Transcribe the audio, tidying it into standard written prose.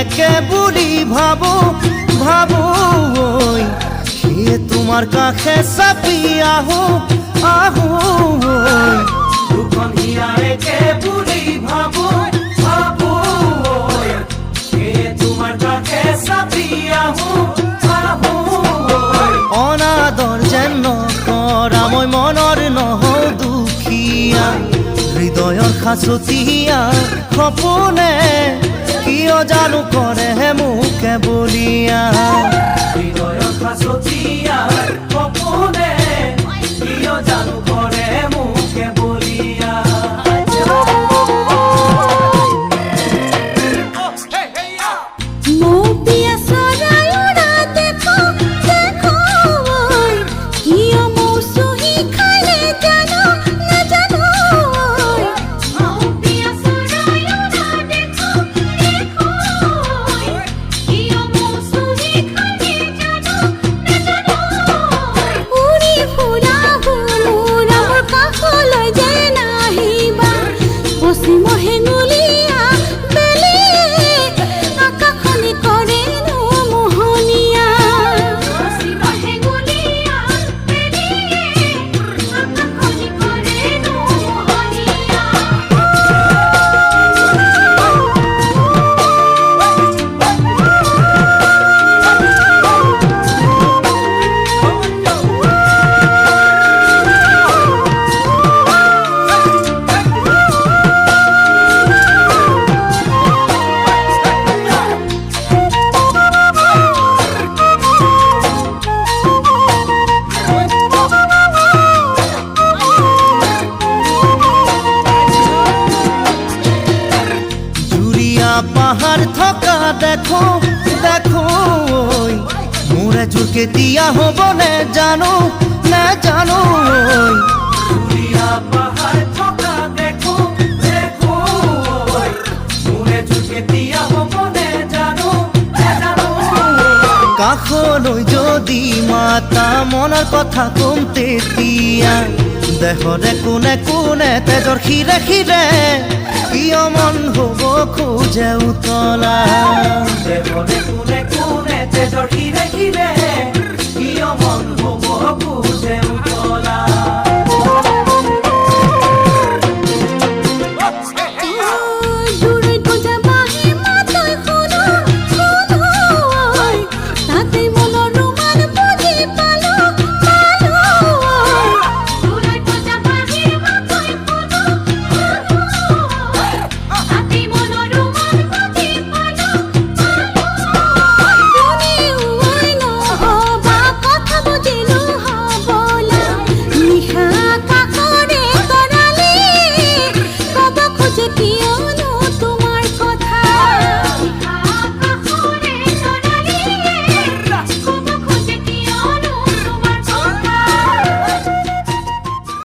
একে বুলি ভাবো ভাবো সে তোমার কাছে চাপি আহো আহো দুখন হিয়া একে বুলি ভাবো ভাবো সে তোমার কাছে চাপি আহো আহো অনাদর যেন কৰা মই মনৰ নহও দুখীয়া হৃদয়ৰ খাচতীয়া সপোনে কিয় জানো কৰে মুখে বলিয়া হৃদয়ৰ খাচতীয়া সপোনে কিয় জানো কৰে মুখে বলিয়া পাহাড় থকা দেখো দেখো মোরে জুকে দিয়া হব নে জানো পাহাড় থকা দেখো দেখো মোরে জুকে দিয়া হব নে জানো কাষলৈ যদি মাতা মনৰ কথা কম তেতিয়া দেহৰে কোনে কোনে তেজৰ খিৰে খিৰে কিয় মন হব খোজে উতলা দেহৰে কোনে কোনে তেজৰ খিৰে